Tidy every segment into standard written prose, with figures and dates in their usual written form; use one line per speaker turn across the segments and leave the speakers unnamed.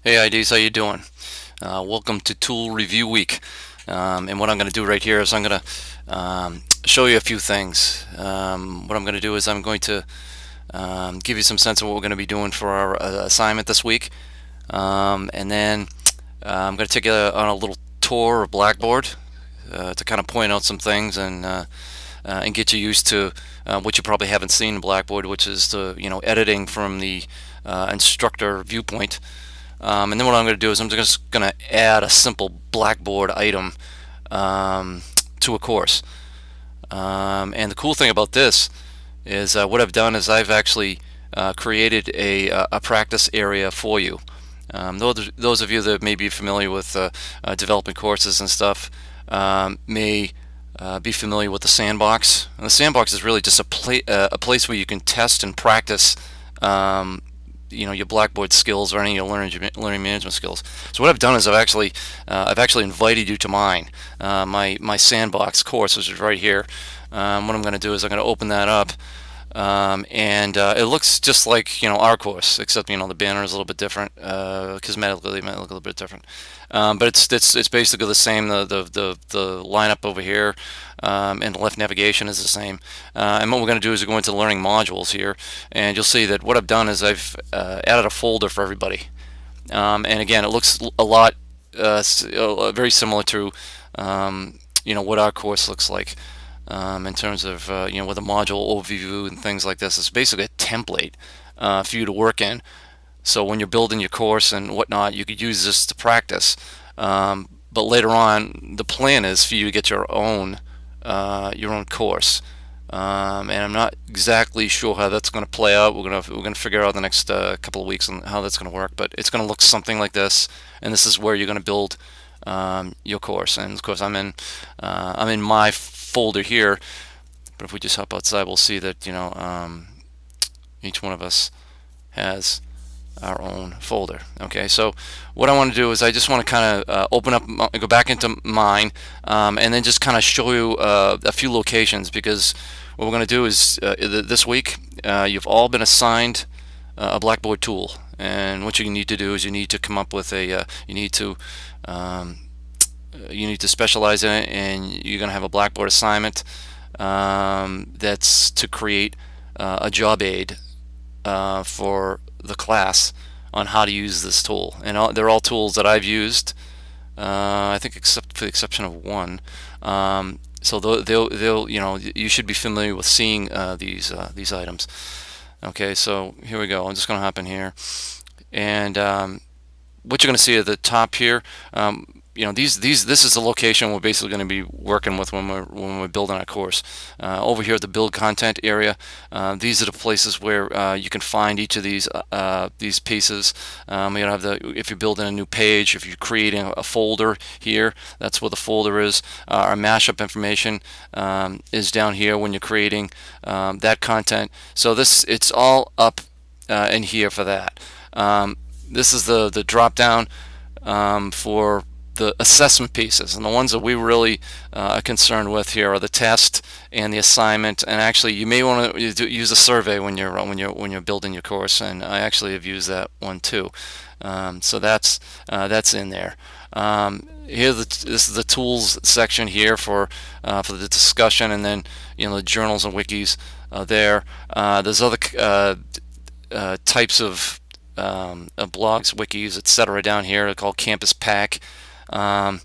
Hey IDs, how you doing? Welcome to Tool Review Week. And what I'm going to do right here is I'm going to show you a few things. What I'm going to do is I'm going to give you some sense of what we're going to be doing for our assignment this week. And then I'm going to take you on a little tour of Blackboard to kind of point out some things and get you used to what you probably haven't seen in Blackboard, which is the editing from the instructor viewpoint. And then what I'm going to do is I'm just going to add a simple Blackboard item to a course. And the cool thing about this is what I've done is I've actually created a practice area for you. Those of you that may be familiar with developing courses and stuff may be familiar with the sandbox. And the sandbox is really just a place where you can test and practice your Blackboard skills or any of your learning management skills. So what I've done is I've actually invited you to mine, my sandbox course, which is right here. What I'm going to do is I'm going to open that up. And it looks just like our course, except the banner is a little bit different. Cosmetically, it might look a little bit different, but it's basically the same. The lineup over here and the left navigation is the same. And what we're going to do is go into learning modules here, and you'll see that what I've done is I've added a folder for everybody. And again, it looks a lot very similar to what our course looks like in terms of with a module overview and things like this. It's basically a template for you to work in. So when you're building your course and whatnot, you could use this to practice. But later on, the plan is for you to get your own course. And I'm not exactly sure how that's going to play out. We're gonna figure out the next couple of weeks on how that's going to work. But it's going to look something like this, and this is where you're going to build your course. And of course, I'm in my folder here. But if we just hop outside, we'll see that each one of us has our own folder. Okay, so what I want to do is I just want to kind of open up, go back into mine, and then just kind of show you a few locations, because what we're going to do is this week you've all been assigned a Blackboard tool, and what you need to do is you need to come up with um, you need to specialize in it, and you're going to have a Blackboard assignment that's to create a job aid for the class on how to use this tool. And they're all tools that I've used, I think, except for the exception of one. So they'll you should be familiar with seeing these items. Okay, so here we go. I'm just going to hop in here, and what you're going to see at the top here, this is the location we're basically going to be working with when we're building our course. Over here at the build content area, these are the places where you can find each of these pieces. If you're building a new page, if you're creating a folder here, that's where the folder is. Our mashup information is down here when you're creating that content. So it's all up in here for that. This is the drop down for the assessment pieces, and the ones that we really are concerned with here are the test and the assignment. And actually, you may want to use a survey when you're building your course, and I actually have used that one too. So that's in there. This is the tools section here for the discussion, and then the journals and wikis there. There's other types of blogs, wikis, etc. down here called Campus Pack. I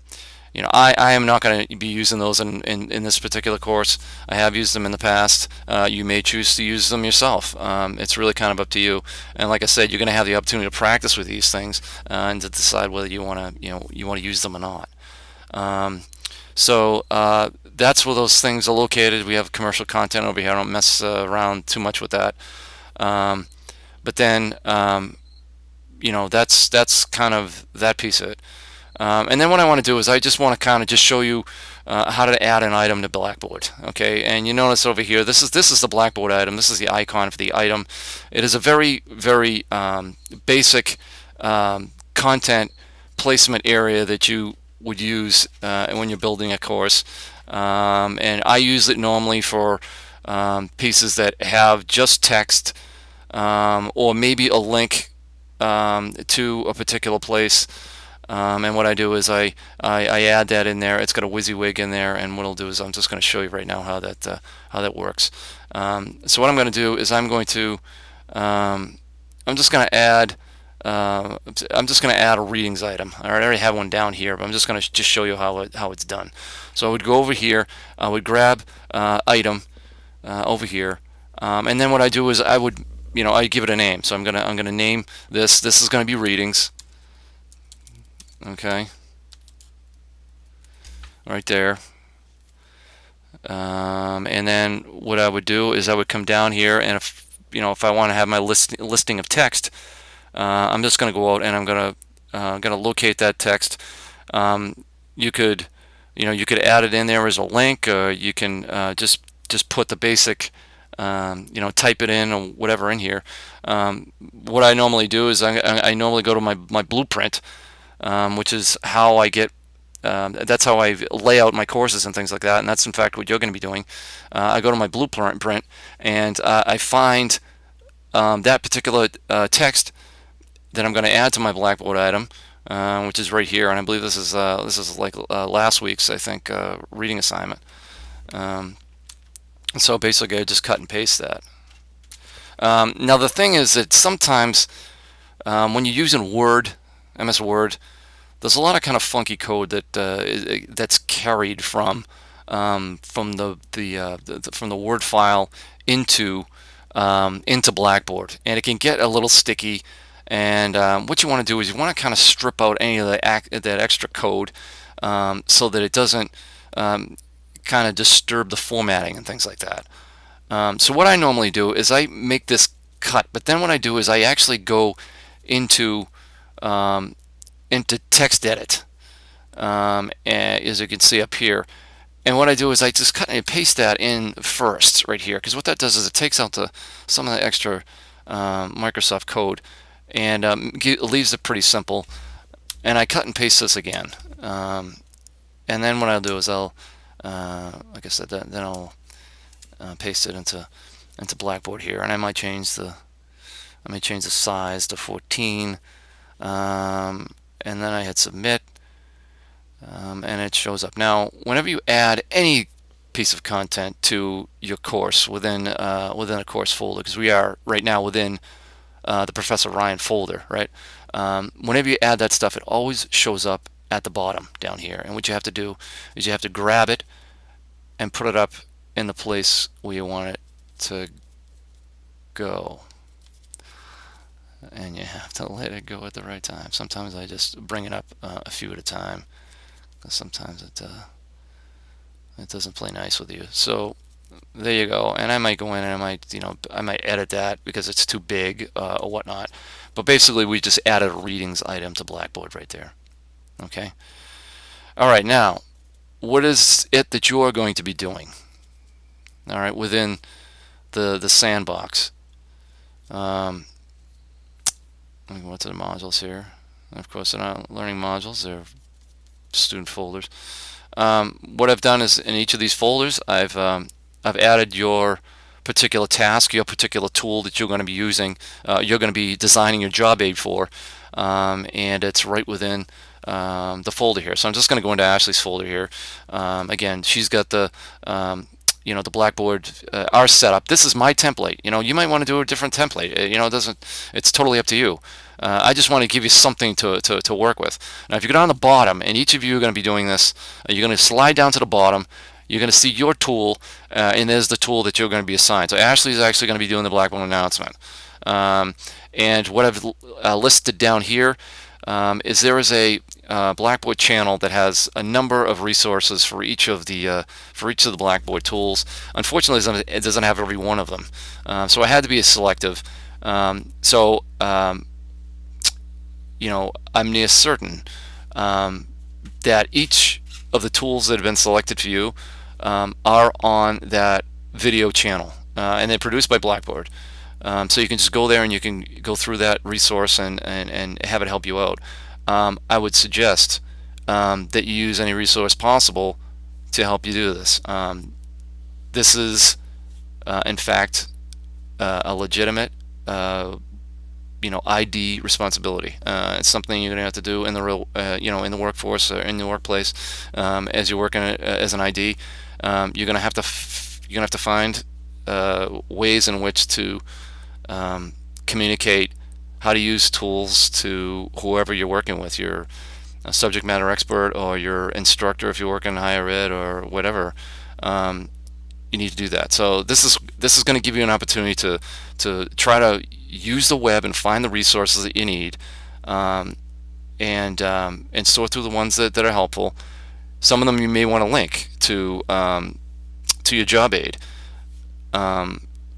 am not going to be using those in this particular course. I have used them in the past. You may choose to use them yourself. It's really kind of up to you. And like I said, you're going to have the opportunity to practice with these things and to decide whether you want to use them or not. So that's where those things are located. We have commercial content over here. I don't mess around too much with that. But then that's kind of that piece of it. And then what I want to do is I just want to kind of just show you how to add an item to Blackboard. Okay, and you notice over here, this is the Blackboard item. This is the icon for the item. It is a very, very basic content placement area that you would use when you're building a course. And I use it normally for pieces that have just text or maybe a link to a particular place. And what I do is I add that in there. It's got a WYSIWYG in there, and what I'll do is I'm just going to show you right now how that works. So what I'm going to do is I'm just going to add a readings item. All right, I already have one down here, but I'm just going to just show you how it's done. So I would go over here, I would grab item over here, and then what I do is I give it a name. So I'm gonna name this. This is going to be readings. Okay, right there. And then what I would do is I would come down here, and if I want to have my listing of text, I'm just going to go out and I'm going to locate that text. You could add it in there as a link, or you can just put the basic, type it in or whatever in here. What I normally do is I normally go to my blueprint, which is how I get. That's how I lay out my courses and things like that, and that's in fact what you're going to be doing. I go to my blueprint and I find that particular text that I'm going to add to my Blackboard item, which is right here, and I believe this is like last week's, I think, reading assignment. So basically, I just cut and paste that. Now the thing is that sometimes when you're using Word, MS Word, there's a lot of kind of funky code that's carried from the Word file into Blackboard, and it can get a little sticky. And what you want to do is you want to kind of strip out any of that extra code, so that it doesn't kind of disturb the formatting and things like that. So what I normally do is I make this cut, but then what I do is I actually go into text edit, as you can see up here. And what I do is I just cut and paste that in first right here, because what that does is it takes out some of the extra Microsoft code, and leaves it pretty simple. And I cut and paste this again, and then what I'll do is like I said, then I'll paste it into Blackboard here, and I might change the size to 14, and then I hit submit, and it shows up. Now, whenever you add any piece of content to your course within a course folder, because we are right now within the Professor Ryan folder, right? Whenever you add that stuff, it always shows up at the bottom down here. And what you have to do is you have to grab it and put it up in the place where you want it to go. And you have to let it go at the right time. Sometimes I just bring it up a few at a time, because sometimes it doesn't play nice with you. So there you go. And I might go in and I might edit that because it's too big or whatnot. But basically, we just added a readings item to Blackboard right there. Okay. All right. Now, what is it that you're going to be doing? All right, within the sandbox. Let me go to the modules here. Of course, they're not learning modules; they're student folders. What I've done is in each of these folders, I've added your particular task, your particular tool that you're going to be using, you're going to be designing your job aid for, and it's right within the folder here. So I'm just going to go into Ashley's folder here. Again, she's got the the Blackboard our setup. This is my template. You might want to do a different template. It's totally up to you. I just want to give you something to work with. Now, if you go down the bottom, and each of you are going to be doing this, you're going to slide down to the bottom. You're going to see your tool, and there's the tool that you're going to be assigned. So Ashley is actually going to be doing the Blackboard announcement. And what I've listed down here is there is a Blackboard channel that has a number of resources for each of the Blackboard tools. Unfortunately, it doesn't have every one of them, so I had to be selective. I'm near certain that each of the tools that have been selected for you are on that video channel, and they're produced by Blackboard. So you can just go there and you can go through that resource and have it help you out. I would suggest that you use any resource possible to help you do this. This is, in fact, a legitimate ID responsibility. It's something you're going to have to do in the real, in the workforce or in the workplace. As you're working as an ID, you're going to have to find ways in which to communicate how to use tools to whoever you're working with, your subject matter expert or your instructor if you work in higher ed or whatever. You need to do that. So this is going to give you an opportunity to try to use the web and find the resources that you need, and sort through the ones that are helpful. Some of them you may want to link to your job aid.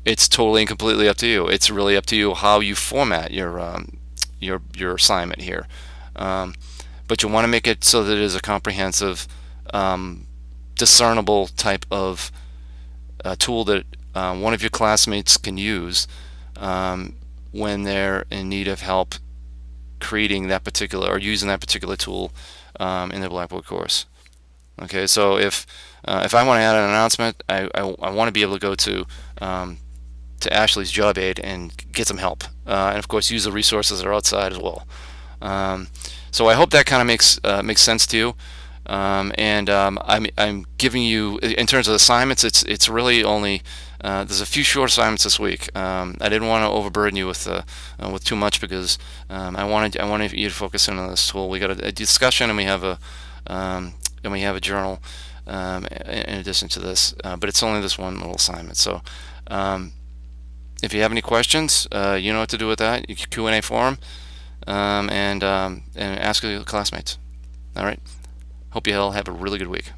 It's totally and completely up to you. It's really up to you how you format your assignment here. But you want to make it so that it is a comprehensive, discernible type of tool that one of your classmates can use when they're in need of help creating that particular or using that particular tool in their Blackboard course. Okay, so if I want to add an announcement, I want to be able to go to Ashley's job aid and get some help, and of course use the resources that are outside as well. So I hope that kind of makes sense to you. I'm giving you, in terms of assignments, it's really only there's a few short assignments this week. I didn't want to overburden you with too much because I wanted you to focus in on this tool. We got a discussion and we have a journal in addition to this, but it's only this one little assignment. So if you have any questions, you know what to do with that. You can Q&A forum and ask your classmates. All right. Hope you all have a really good week.